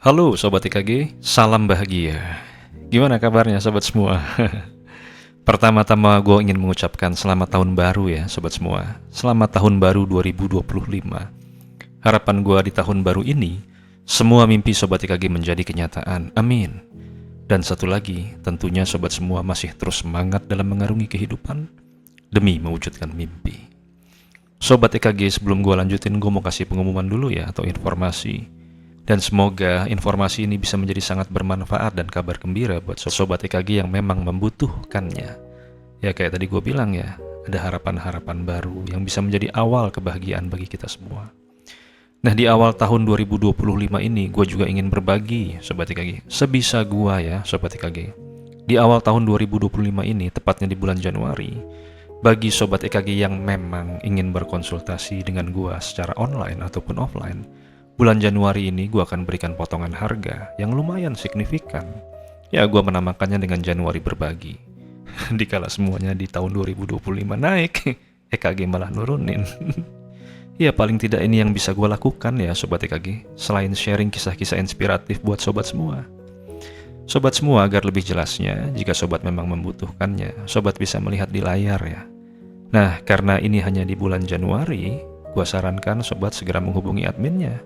Halo Sobat IKG, salam bahagia. Gimana kabarnya Sobat semua? Pertama-tama gue ingin mengucapkan selamat tahun baru ya Sobat semua. Selamat tahun baru 2025. Harapan gue di tahun baru ini, semua mimpi Sobat IKG menjadi kenyataan. Amin. Dan satu lagi, tentunya Sobat semua masih terus semangat dalam mengarungi kehidupan demi mewujudkan mimpi. Sobat IKG, sebelum gue lanjutin, gue mau kasih pengumuman dulu ya, atau informasi. Dan semoga informasi ini bisa menjadi sangat bermanfaat dan kabar gembira buat Sobat IKG yang memang membutuhkannya. Ya kayak tadi gue bilang ya, ada harapan-harapan baru yang bisa menjadi awal kebahagiaan bagi kita semua. Nah di awal tahun 2025 ini gue juga ingin berbagi Sobat IKG, sebisa gue ya Sobat IKG. Di awal tahun 2025 ini, tepatnya di bulan Januari, bagi Sobat IKG yang memang ingin berkonsultasi dengan gue secara online ataupun offline, bulan Januari ini gue akan berikan potongan harga yang lumayan signifikan. Ya gue menamakannya dengan Januari berbagi. Dikala semuanya di tahun 2025 naik, EKG malah nurunin. Ya paling tidak ini yang bisa gue lakukan ya Sobat EKG, selain sharing kisah-kisah inspiratif buat Sobat semua. Sobat semua, agar lebih jelasnya, jika Sobat memang membutuhkannya, Sobat bisa melihat di layar ya. Nah karena ini hanya di bulan Januari, gue sarankan Sobat segera menghubungi adminnya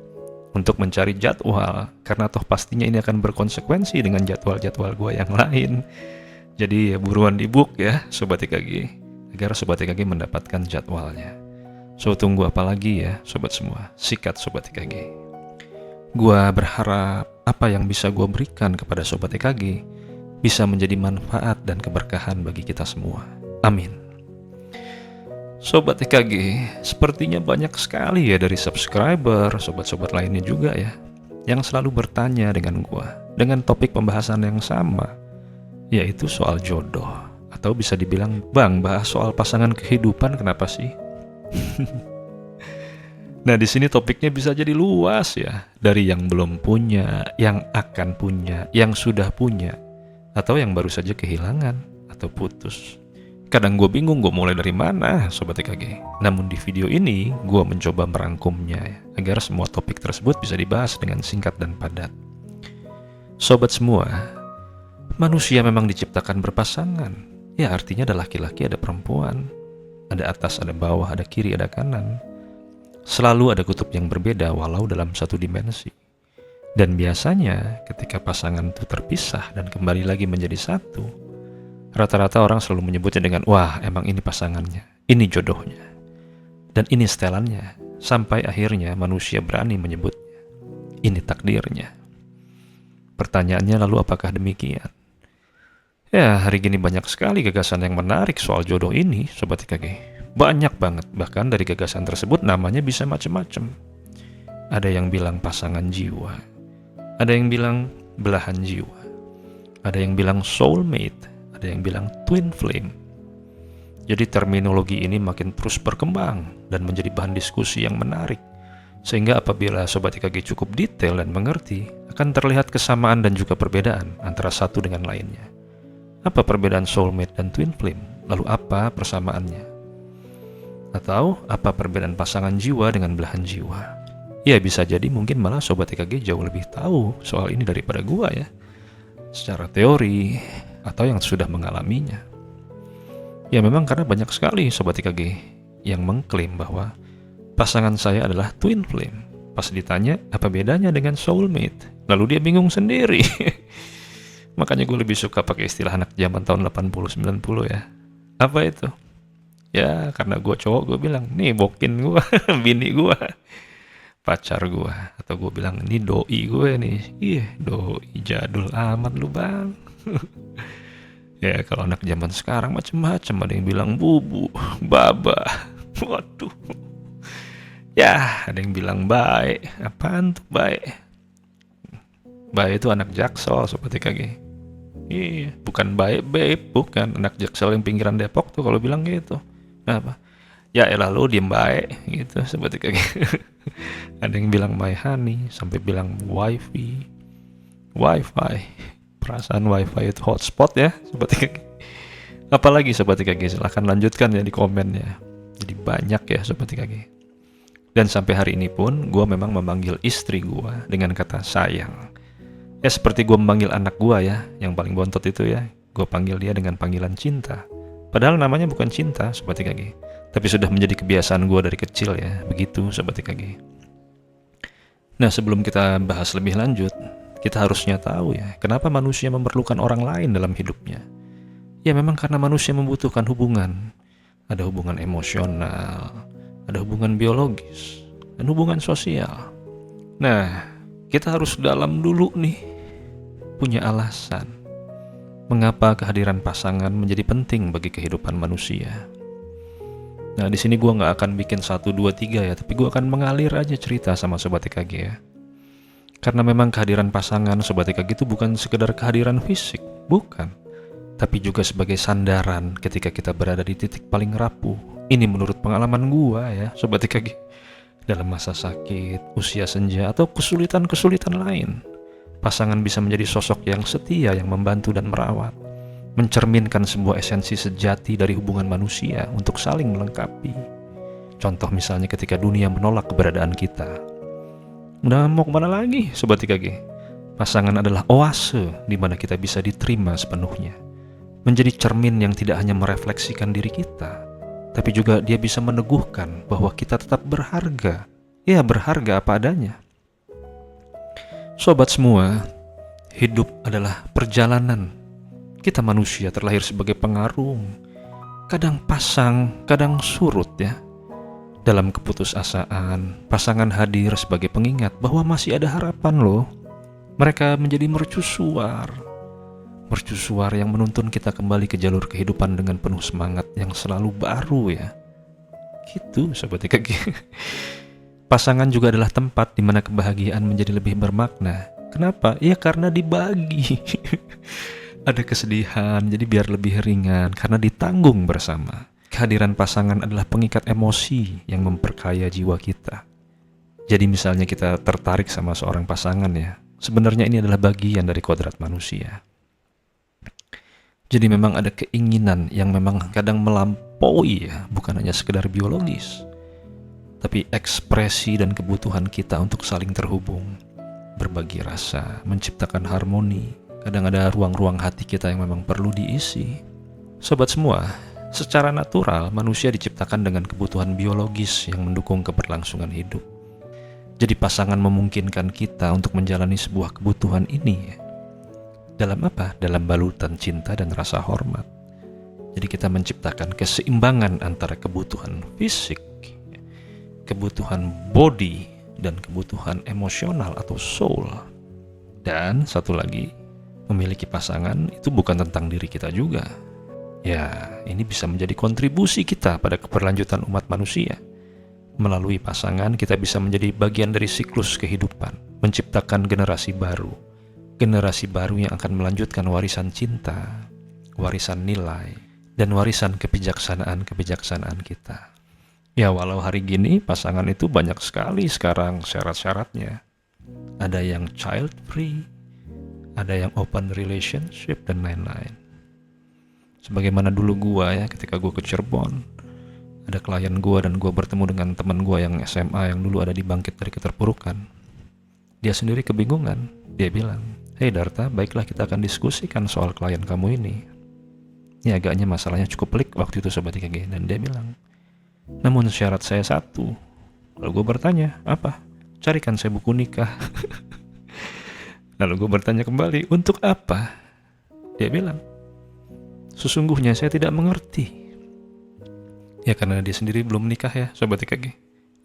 untuk mencari jadwal, karena toh pastinya ini akan berkonsekuensi dengan jadwal-jadwal gue yang lain. Jadi ya buruan di book ya Sobat IKG, agar Sobat IKG mendapatkan jadwalnya. So tunggu apa lagi ya Sobat semua, sikat Sobat IKG. Gue berharap apa yang bisa gue berikan kepada Sobat IKG bisa menjadi manfaat dan keberkahan bagi kita semua. Amin. Sobat IKG, sepertinya banyak sekali ya dari subscriber, sobat-sobat lainnya juga ya, yang selalu bertanya dengan gua, dengan topik pembahasan yang sama, yaitu soal jodoh. Atau bisa dibilang, Bang, bahas soal pasangan kehidupan kenapa sih? Nah di sini topiknya bisa jadi luas ya, dari yang belum punya, yang akan punya, yang sudah punya, atau yang baru saja kehilangan atau putus. Kadang gue bingung gue mulai dari mana Sobat IKG. Namun di video ini gue mencoba merangkumnya ya, agar semua topik tersebut bisa dibahas dengan singkat dan padat. Sobat semua, manusia memang diciptakan berpasangan. Ya artinya ada laki-laki, ada perempuan, ada atas, ada bawah, ada kiri, ada kanan. Selalu ada kutub yang berbeda walau dalam satu dimensi. Dan biasanya ketika pasangan itu terpisah dan kembali lagi menjadi satu, rata-rata orang selalu menyebutnya dengan, wah emang ini pasangannya, ini jodohnya, dan ini setelannya, sampai akhirnya manusia berani menyebutnya, ini takdirnya. Pertanyaannya lalu apakah demikian? Ya hari gini banyak sekali gagasan yang menarik soal jodoh ini Sobat IKG. Banyak banget, bahkan dari gagasan tersebut namanya bisa macam-macam. Ada yang bilang pasangan jiwa, ada yang bilang belahan jiwa, ada yang bilang soulmate, ada yang bilang twin flame. Jadi terminologi ini makin terus berkembang dan menjadi bahan diskusi yang menarik. Sehingga apabila Sobat IKG cukup detail dan mengerti, akan terlihat kesamaan dan juga perbedaan antara satu dengan lainnya. Apa perbedaan soulmate dan twin flame? Lalu apa persamaannya? Atau apa perbedaan pasangan jiwa dengan belahan jiwa? Ya bisa jadi mungkin malah Sobat IKG jauh lebih tahu soal ini daripada gua ya, secara teori atau yang sudah mengalaminya. Ya memang karena banyak sekali Sobat IKG yang mengklaim bahwa pasangan saya adalah twin flame. Pas ditanya apa bedanya dengan soulmate, lalu dia bingung sendiri. Makanya gue lebih suka pakai istilah anak zaman tahun 80-90 ya. Apa itu? Ya karena gue cowok, gue bilang nih bokin gue, bini gue, pacar gue, atau gue bilang ini doi gue nih. Ih doi jadul amat lu bang. Ya kalau anak zaman sekarang macam-macam, ada yang bilang bubu, baba, waduh. Ya ada yang bilang baik, apaan tuh baik? Baik itu anak Jaksel Sobat IKG. Iya, bukan baik babe, bukan anak Jaksel yang pinggiran Depok tuh kalau bilang gitu. Kenapa? Ya elah lu diem baik gitu Sobat IKG. Ada yang bilang my honey, sampai bilang wifi. Perasaan wifi itu hotspot ya Sobat IKG. Apalagi Sobat IKG, silahkan lanjutkan ya di komen ya. Jadi banyak ya Sobat IKG. Dan sampai hari ini pun gue memang memanggil istri gue dengan kata sayang. Ya seperti gue memanggil anak gue ya, yang paling bontot itu ya, gue panggil dia dengan panggilan cinta. Padahal namanya bukan cinta, Sobat IKG. Tapi sudah menjadi kebiasaan gue dari kecil ya, begitu Sobat IKG. Nah sebelum kita bahas lebih lanjut, kita harusnya tahu ya, kenapa manusia memerlukan orang lain dalam hidupnya. Ya memang karena manusia membutuhkan hubungan. Ada hubungan emosional, ada hubungan biologis, dan hubungan sosial. Nah, kita harus dalam dulu nih, punya alasan mengapa kehadiran pasangan menjadi penting bagi kehidupan manusia. Nah, di sini gue nggak akan bikin 1, 2, 3 ya, tapi gue akan mengalir aja cerita sama Sobat IKG ya. Karena memang kehadiran pasangan Sobat IKG itu bukan sekedar kehadiran fisik, bukan. Tapi juga sebagai sandaran ketika kita berada di titik paling rapuh. Ini menurut pengalaman gue ya, Sobat IKG. Dalam masa sakit, usia senja, atau kesulitan-kesulitan lain, pasangan bisa menjadi sosok yang setia yang membantu dan merawat, mencerminkan sebuah esensi sejati dari hubungan manusia untuk saling melengkapi. Contoh misalnya ketika dunia menolak keberadaan kita. Udah mau kemana lagi Sobat IKG? Pasangan adalah oase di mana kita bisa diterima sepenuhnya. Menjadi cermin yang tidak hanya merefleksikan diri kita, tapi juga dia bisa meneguhkan bahwa kita tetap berharga. Ya, berharga apa adanya. Sobat semua, hidup adalah perjalanan. Kita manusia terlahir sebagai pengarung. Kadang pasang, kadang surut ya. Dalam keputusasaan, pasangan hadir sebagai pengingat bahwa masih ada harapan loh. Mereka menjadi mercusuar yang menuntun kita kembali ke jalur kehidupan dengan penuh semangat yang selalu baru ya. Gitu Sobat IKG. Pasangan juga adalah tempat di mana kebahagiaan menjadi lebih bermakna. Kenapa? Ya karena dibagi. Ada kesedihan, jadi biar lebih ringan karena ditanggung bersama. Kehadiran pasangan adalah pengikat emosi yang memperkaya jiwa kita. Jadi misalnya kita tertarik sama seorang pasangan ya, sebenarnya ini adalah bagian dari kodrat manusia. Jadi memang ada keinginan yang memang kadang melampaui ya, bukan hanya sekedar biologis, tapi ekspresi dan kebutuhan kita untuk saling terhubung, berbagi rasa, menciptakan harmoni. Kadang ada ruang-ruang hati kita yang memang perlu diisi. Sobat semua, secara natural manusia diciptakan dengan kebutuhan biologis yang mendukung keberlangsungan hidup. Jadi pasangan memungkinkan kita untuk menjalani sebuah kebutuhan ini. Dalam apa? Dalam balutan cinta dan rasa hormat. Jadi kita menciptakan keseimbangan antara kebutuhan fisik, kebutuhan body, dan kebutuhan emosional atau soul. Dan satu lagi, memiliki pasangan itu bukan tentang diri kita juga. Ya, ini bisa menjadi kontribusi kita pada keberlanjutan umat manusia. Melalui pasangan, kita bisa menjadi bagian dari siklus kehidupan, menciptakan generasi baru yang akan melanjutkan warisan cinta, warisan nilai, dan warisan kebijaksanaan kita. Ya, walau hari gini pasangan itu banyak sekali sekarang syarat-syaratnya. Ada yang child free, ada yang open relationship, dan lain-lain. Sebagaimana dulu gua ya, ketika gua ke Cirebon, ada klien gua dan gua bertemu dengan teman gua yang SMA yang dulu ada di Bangkit dari Keterpurukan. Dia sendiri kebingungan. Dia bilang, "Hei Darta, baiklah kita akan diskusikan soal klien kamu ini." Ya agaknya masalahnya cukup pelik waktu itu Sobat IKG. Dan dia bilang, "Namun syarat saya satu." Lalu gua bertanya, "Apa?" "Carikan saya buku nikah." Lalu gua bertanya kembali, "Untuk apa?" Dia bilang, "Sesungguhnya saya tidak mengerti." Ya karena dia sendiri belum menikah ya Sobat IKG.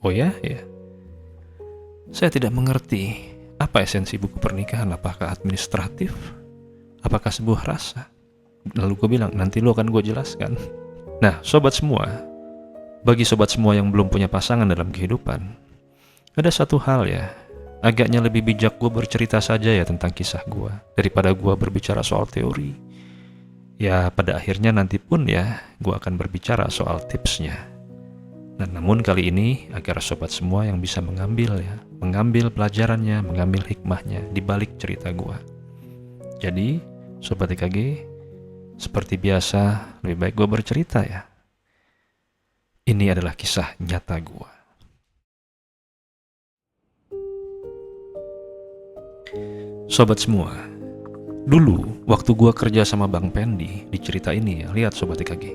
Oh ya? Ya. Saya tidak mengerti apa esensi buku pernikahan. Apakah administratif? Apakah sebuah rasa? Lalu gue bilang, nanti lu akan gue jelaskan. Nah sobat semua, bagi sobat semua yang belum punya pasangan dalam kehidupan, ada satu hal ya, agaknya lebih bijak gue bercerita saja ya tentang kisah gue, daripada gue berbicara soal teori. Ya pada akhirnya nanti pun ya gue akan berbicara soal tipsnya. Nah namun kali ini agar sobat semua yang bisa mengambil pelajarannya, mengambil hikmahnya di balik cerita gue. Jadi Sobat IKG, seperti biasa lebih baik gue bercerita ya. Ini adalah kisah nyata gue. Sobat semua, dulu waktu gua kerja sama Bang Pendi di cerita ini ya, lihat Sobat IKG,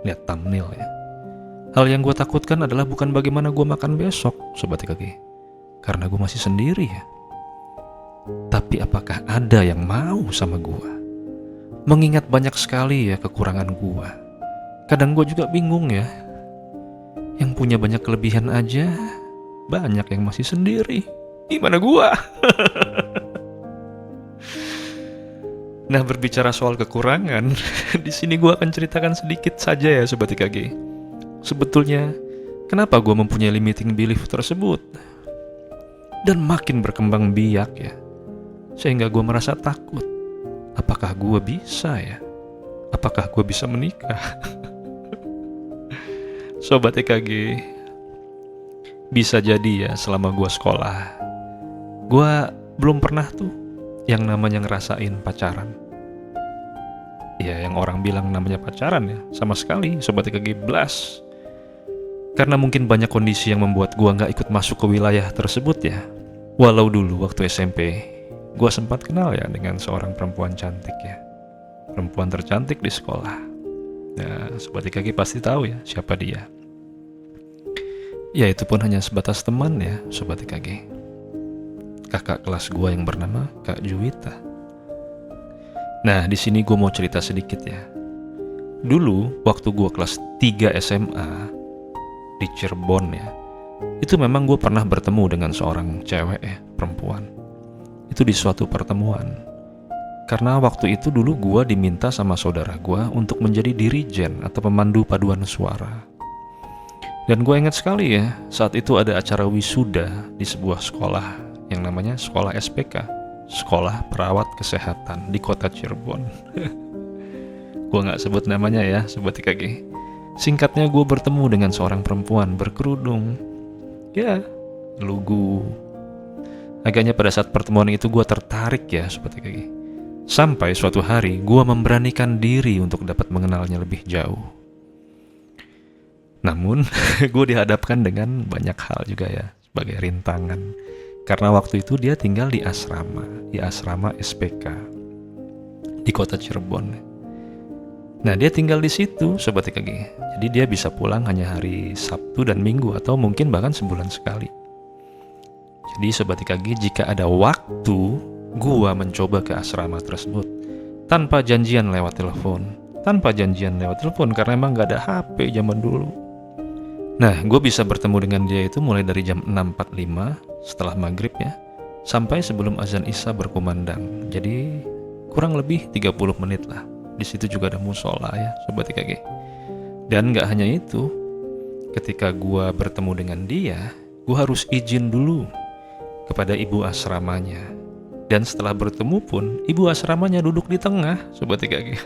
lihat thumbnail ya. Hal yang gua takutkan adalah bukan bagaimana gua makan besok Sobat IKG, karena gua masih sendiri ya. Tapi apakah ada yang mau sama gua? Mengingat banyak sekali ya kekurangan gua. Kadang gua juga bingung ya. Yang punya banyak kelebihan aja, banyak yang masih sendiri. Gimana gua? Nah, berbicara soal kekurangan, di sini gua akan ceritakan sedikit saja ya Sobat IKG. Sebetulnya, kenapa gua mempunyai limiting belief tersebut? Dan makin berkembang biak ya, sehingga gua merasa takut. Apakah gua bisa ya? Apakah gua bisa menikah? Sobat IKG, bisa jadi ya selama gua sekolah, gua belum pernah tuh yang namanya ngerasain pacaran. Ya, yang orang bilang namanya pacaran ya, sama sekali Sobat IKG blast. Karena mungkin banyak kondisi yang membuat gua nggak ikut masuk ke wilayah tersebut ya. Walau dulu waktu SMP, gua sempat kenal ya dengan seorang perempuan cantik ya, perempuan tercantik di sekolah. Nah, Sobat IKG pasti tahu ya siapa dia. Ya, itu pun hanya sebatas teman ya Sobat IKG. Kakak kelas gua yang bernama Kak Juwita. Nah, di sini gua mau cerita sedikit ya. Dulu waktu gua kelas 3 SMA di Cirebon ya, itu memang gue pernah bertemu dengan seorang cewek ya, perempuan. Itu di suatu pertemuan. Karena waktu itu dulu gue diminta sama saudara gue untuk menjadi dirijen atau pemandu paduan suara. Dan gue ingat sekali ya, saat itu ada acara wisuda di sebuah sekolah yang namanya sekolah SPK, Sekolah Perawat Kesehatan di kota Cirebon. Gue gak sebut namanya ya, Sobat IKG. Singkatnya, gue bertemu dengan seorang perempuan berkerudung. Ya, lugu. Agaknya pada saat pertemuan itu gue tertarik ya Sobat IKG. Sampai suatu hari gue memberanikan diri untuk dapat mengenalnya lebih jauh. Namun gue dihadapkan dengan banyak hal juga ya sebagai rintangan. Karena waktu itu dia tinggal di asrama SPK di kota Cirebon. Nah, dia tinggal di situ Sobat IKG. Jadi dia bisa pulang hanya hari Sabtu dan Minggu atau mungkin bahkan sebulan sekali. Jadi Sobat IKG, jika ada waktu, gua mencoba ke asrama tersebut tanpa janjian lewat telepon. Karena emang gak ada HP zaman dulu. Nah, gue bisa bertemu dengan dia itu mulai dari jam 6.45 setelah maghrib ya, sampai sebelum azan Isya berkumandang. Jadi kurang lebih 30 menit lah. Di situ juga ada musola ya Sobat IKG. Dan gak hanya itu, ketika gue bertemu dengan dia, gue harus izin dulu kepada ibu asramanya. Dan setelah bertemu pun, ibu asramanya duduk di tengah Sobat IKG.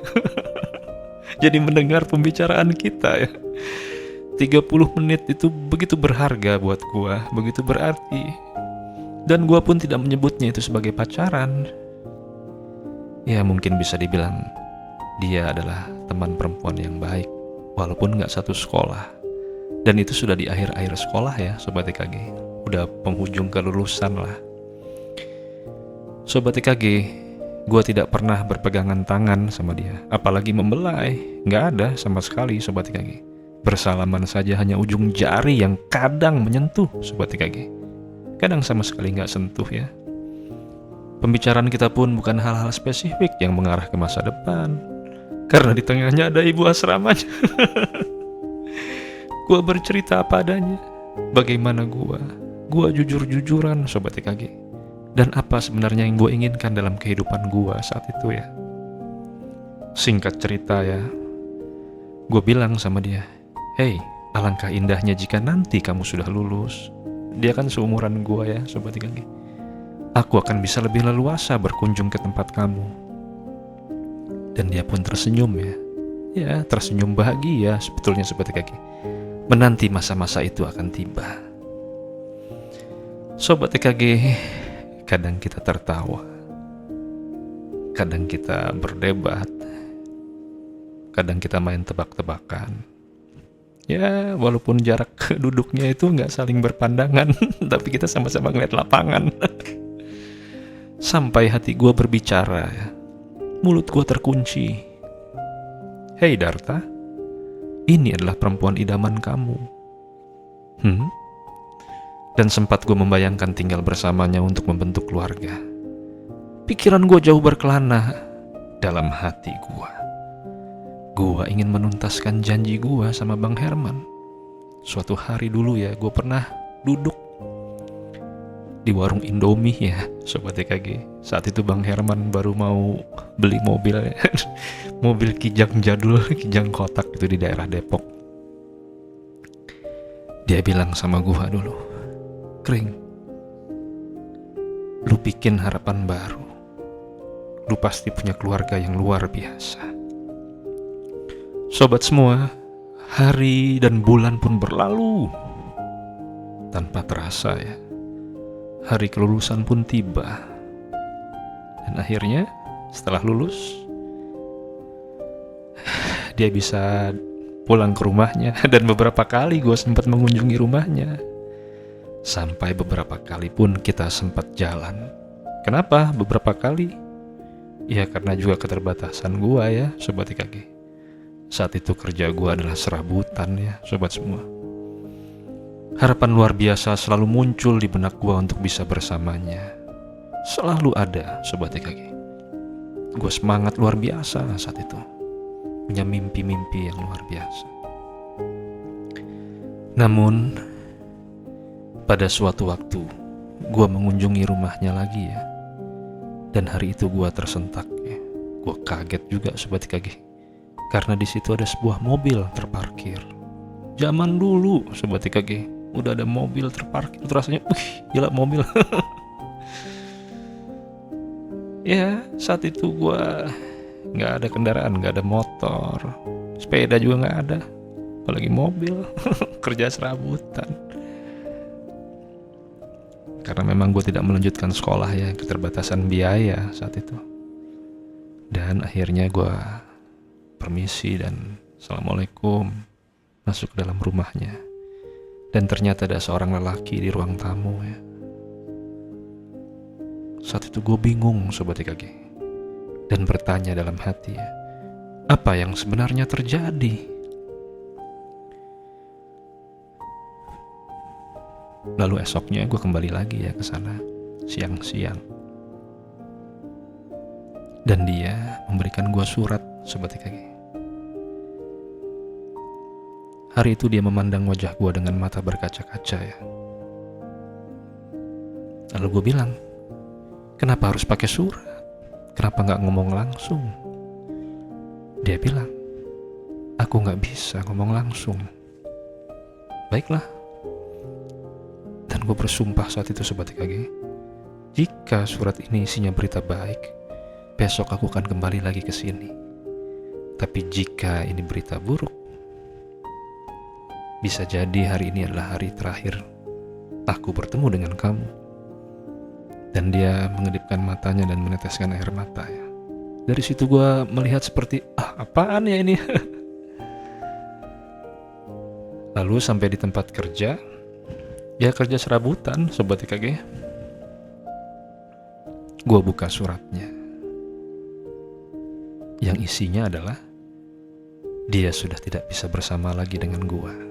Jadi mendengar pembicaraan kita ya. 30 menit itu begitu berharga buat gua, begitu berarti. Dan gua pun tidak menyebutnya itu sebagai pacaran. Ya, mungkin bisa dibilang dia adalah teman perempuan yang baik, walaupun gak satu sekolah. Dan itu sudah di akhir-akhir sekolah ya Sobat IKG. Udah penghujung kelulusan lah. Sobat IKG, gua tidak pernah berpegangan tangan sama dia, apalagi membelai. Gak ada sama sekali Sobat IKG. Bersalaman saja hanya ujung jari yang kadang menyentuh Sobat IKG. Kadang sama sekali gak sentuh ya. Pembicaraan kita pun bukan hal-hal spesifik yang mengarah ke masa depan, karena di tengahnya ada ibu asramanya. Gua bercerita apa adanya. Bagaimana gua jujur-jujuran Sobat IKG. Dan apa sebenarnya yang gue inginkan dalam kehidupan gue saat itu ya. Singkat cerita ya, gue bilang sama dia, "Hey, alangkah indahnya jika nanti kamu sudah lulus." Dia kan seumuran gue ya Sobat IKG. "Aku akan bisa lebih leluasa berkunjung ke tempat kamu." Dan dia pun tersenyum ya. Ya, tersenyum bahagia sebetulnya Sobat IKG. Menanti masa-masa itu akan tiba. Sobat IKG, kadang kita tertawa, kadang kita berdebat, kadang kita main tebak-tebakan. Ya, walaupun jarak duduknya itu nggak saling berpandangan, tapi kita sama-sama ngeliat lapangan. Sampai hati gue berbicara ya. Mulut gue terkunci. Hei Darta, ini adalah perempuan idaman kamu. Dan sempat gue membayangkan tinggal bersamanya untuk membentuk keluarga. Pikiran gue jauh berkelana. Dalam hati gue ingin menuntaskan janji gue sama Bang Herman. Suatu hari dulu ya, gue pernah duduk di warung Indomie ya, Sobat TKG. Saat itu Bang Herman baru mau beli mobil ya. Mobil Kijang jadul, Kijang kotak itu di daerah Depok. Dia bilang sama gua dulu, Kring, lu bikin harapan baru. Lu pasti punya keluarga yang luar biasa. Sobat semua, hari dan bulan pun berlalu tanpa terasa ya. Hari kelulusan pun tiba. Dan akhirnya setelah lulus, dia bisa pulang ke rumahnya. Dan beberapa kali gue sempat mengunjungi rumahnya. Sampai beberapa kali pun kita sempat jalan. Kenapa beberapa kali? Ya karena juga keterbatasan gue ya, Sobat IKG. Saat itu kerja gue adalah serabutan ya, Sobat semua. Harapan luar biasa selalu muncul di benak gue untuk bisa bersamanya. Selalu ada, Sobat TKG. Gue semangat luar biasa saat itu. Punya mimpi-mimpi yang luar biasa. Namun, pada suatu waktu, gue mengunjungi rumahnya lagi ya. Dan hari itu gue tersentak ya. Gue kaget juga, Sobat TKG. Karena di situ ada sebuah mobil terparkir. Zaman dulu, Sobat TKG. Udah ada mobil terparkir, itu rasanya, gila mobil. Ya, saat itu gue gak ada kendaraan, gak ada motor, sepeda juga gak ada, apalagi mobil. Kerja serabutan. Karena memang gue tidak melanjutkan sekolah ya, keterbatasan biaya saat itu. Dan akhirnya gue permisi dan assalamualaikum, masuk ke dalam rumahnya. Dan ternyata ada seorang lelaki di ruang tamu ya. Saat itu gue bingung, Sobat IKG. Dan bertanya dalam hati ya, apa yang sebenarnya terjadi? Lalu esoknya gue kembali lagi ya ke sana, siang-siang. Dan dia memberikan gue surat, Sobat IKG. Hari itu dia memandang wajah gue dengan mata berkaca-kaca ya. Lalu gue bilang, kenapa harus pakai surat? Kenapa gak ngomong langsung? Dia bilang, aku gak bisa ngomong langsung. Baiklah. Dan gue bersumpah saat itu, Sobat IKG, jika surat ini isinya berita baik, besok aku akan kembali lagi ke sini. Tapi jika ini berita buruk, bisa jadi hari ini adalah hari terakhir aku bertemu dengan kamu. Dan dia mengedipkan matanya dan meneteskan air mata ya. Dari situ gue melihat seperti, apaan ya ini? Lalu sampai di tempat kerja, ya kerja serabutan, Sobat IKG. Gue buka suratnya. Yang isinya adalah, dia sudah tidak bisa bersama lagi dengan gue.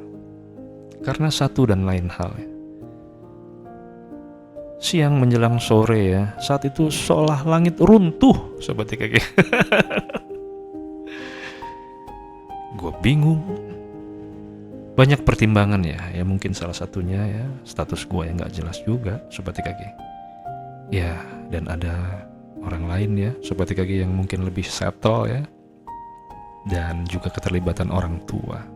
Karena satu dan lain hal ya. Siang menjelang sore ya, saat itu seolah langit runtuh, Sobat TKG. Gue bingung. Banyak pertimbangan ya mungkin salah satunya ya status gue yang gak jelas juga, Sobat TKG. Ya, dan ada orang lain ya, Sobat TKG, yang mungkin lebih settle ya. Dan juga keterlibatan orang tua.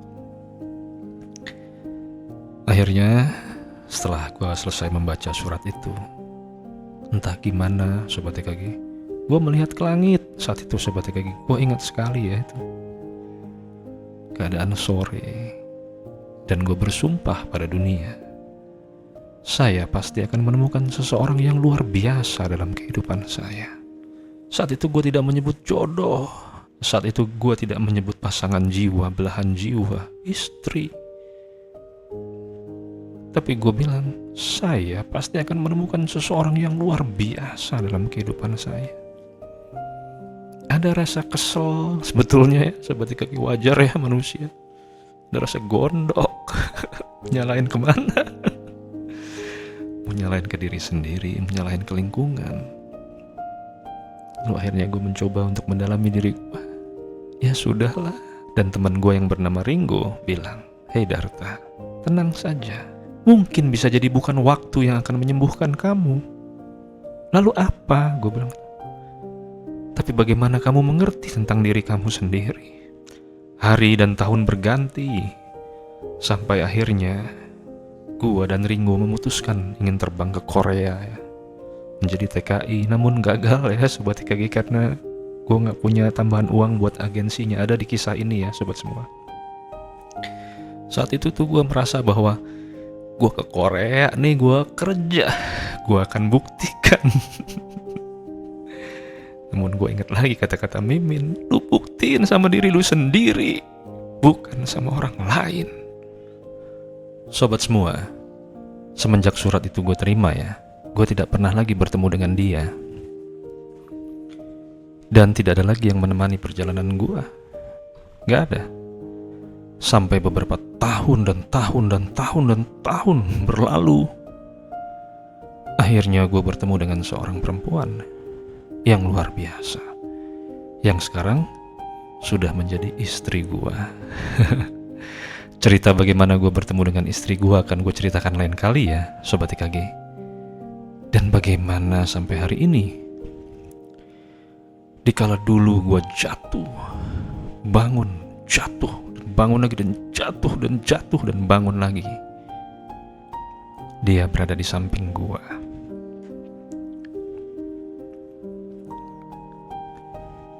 Akhirnya setelah gue selesai membaca surat itu, entah gimana, Sobat TKG, gue melihat ke langit saat itu, Sobat TKG. Gue ingat sekali ya itu keadaan sore. Dan gue bersumpah pada dunia, saya pasti akan menemukan seseorang yang luar biasa dalam kehidupan saya. Saat itu gue tidak menyebut jodoh. Saat itu gue tidak menyebut pasangan jiwa, belahan jiwa, istri. Tapi gue bilang, saya pasti akan menemukan seseorang yang luar biasa dalam kehidupan saya. Ada rasa kesel sebetulnya ya, Sobat IKG, wajar ya manusia. Ada rasa gondok, nyalain kemana? Menyalahin ke diri sendiri, menyalahin ke lingkungan. Lalu akhirnya gue mencoba untuk mendalami diri gue. Ya sudahlah. Dan teman gue yang bernama Ringo bilang, "Hei Darta, tenang saja. Mungkin bisa jadi bukan waktu yang akan menyembuhkan kamu. Lalu apa?" Gue bilang. "Tapi bagaimana kamu mengerti tentang diri kamu sendiri? Hari dan tahun berganti. Sampai akhirnya gue dan Ringo memutuskan ingin terbang ke Korea ya, menjadi TKI. Namun gagal ya Sobat IKG, karena gue gak punya tambahan uang buat agensinya. Ada di kisah ini ya Sobat semua. Saat itu tuh gue merasa bahwa gue ke Korea nih, gue kerja, gue akan buktikan. Namun gue ingat lagi kata-kata Mimin, lu buktiin sama diri lu sendiri, bukan sama orang lain. Sobat semua, semenjak surat itu gue terima ya, gue tidak pernah lagi bertemu dengan dia. Dan tidak ada lagi yang menemani perjalanan gue. Gak ada. Sampai beberapa tahun dan tahun berlalu. Akhirnya gue bertemu dengan seorang perempuan yang luar biasa, yang sekarang sudah menjadi istri gue. Cerita bagaimana gue bertemu dengan istri gue akan gue ceritakan lain kali ya Sobat IKG. Dan bagaimana sampai hari ini, dikala dulu gue jatuh, bangun, jatuh, dan bangun lagi, dan jatuh, dan jatuh, dan bangun lagi, dia berada di samping gue.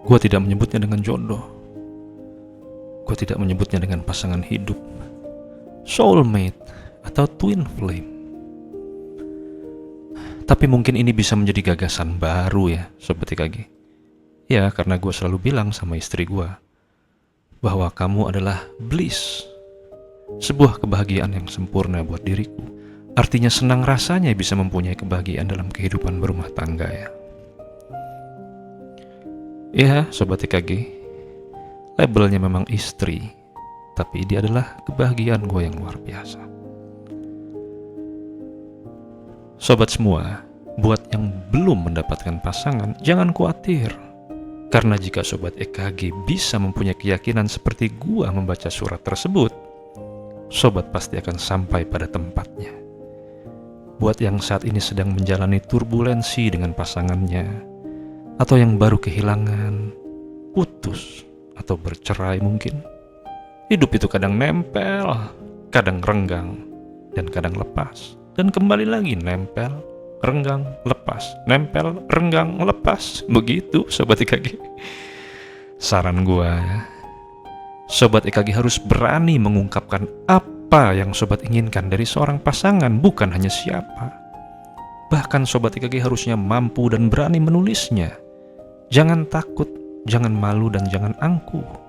Gue tidak menyebutnya dengan jodoh, gue tidak menyebutnya dengan pasangan hidup, soulmate, atau twin flame. Tapi mungkin ini bisa menjadi gagasan baru ya Sobat IKG. Ya, karena gue selalu bilang sama istri gue bahwa kamu adalah bliss, sebuah kebahagiaan yang sempurna buat diriku. Artinya senang rasanya bisa mempunyai kebahagiaan dalam kehidupan berumah tangga ya. Ya Sobat IKG, labelnya memang istri, tapi dia adalah kebahagiaan gue yang luar biasa. Sobat semua, buat yang belum mendapatkan pasangan, jangan khawatir. Karena jika Sobat EKG bisa mempunyai keyakinan seperti gua membaca surat tersebut, Sobat pasti akan sampai pada tempatnya. Buat yang saat ini sedang menjalani turbulensi dengan pasangannya, atau yang baru kehilangan, putus, atau bercerai mungkin. Hidup itu kadang nempel, kadang renggang, dan kadang lepas. Dan kembali lagi nempel, renggang, lepas, nempel, renggang, lepas. Begitu Sobat IKG. Saran gua ya, Sobat IKG harus berani mengungkapkan apa yang Sobat inginkan dari seorang pasangan, bukan hanya siapa. Bahkan Sobat IKG harusnya mampu dan berani menulisnya. Jangan takut, jangan malu, dan jangan angkuh.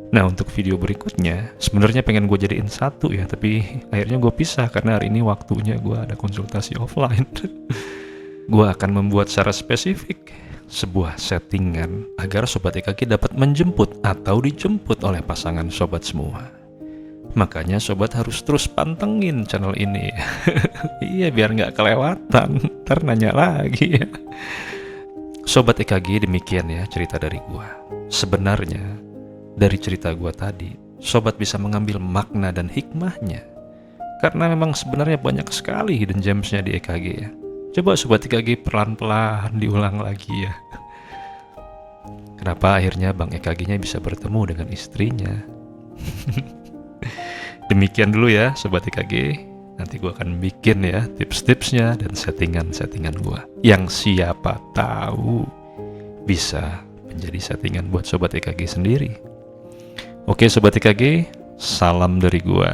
Nah, untuk video berikutnya sebenarnya pengen gue jadiin satu ya, tapi akhirnya gue pisah karena hari ini waktunya gue ada konsultasi offline. Gue akan membuat secara spesifik sebuah settingan agar Sobat EKG dapat menjemput atau dijemput oleh pasangan Sobat semua. Makanya Sobat harus terus pantengin channel ini. Iya, biar nggak kelewatan, ntar nanya lagi ya. Sobat EKG, demikian ya cerita dari gue. Sebenarnya dari cerita gue tadi, Sobat bisa mengambil makna dan hikmahnya. Karena memang sebenarnya banyak sekali hidden gems-nya di EKG ya. Coba Sobat EKG pelan-pelan diulang lagi ya. Kenapa akhirnya Bang EKG-nya bisa bertemu dengan istrinya. Demikian dulu ya Sobat EKG. Nanti gue akan bikin ya tips-tipsnya dan settingan-settingan gue, yang siapa tahu bisa menjadi settingan buat Sobat EKG sendiri. Oke Sobat EKG, salam dari gue.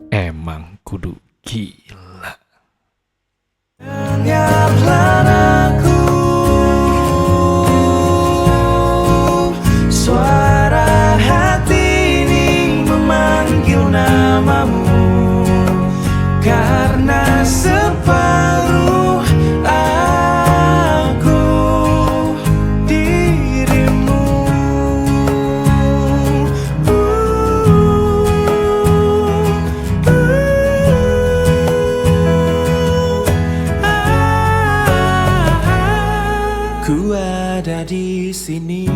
Emang kudu gila. Dengarlah aku, suara hati ini memanggil namamu. Ku ada di sini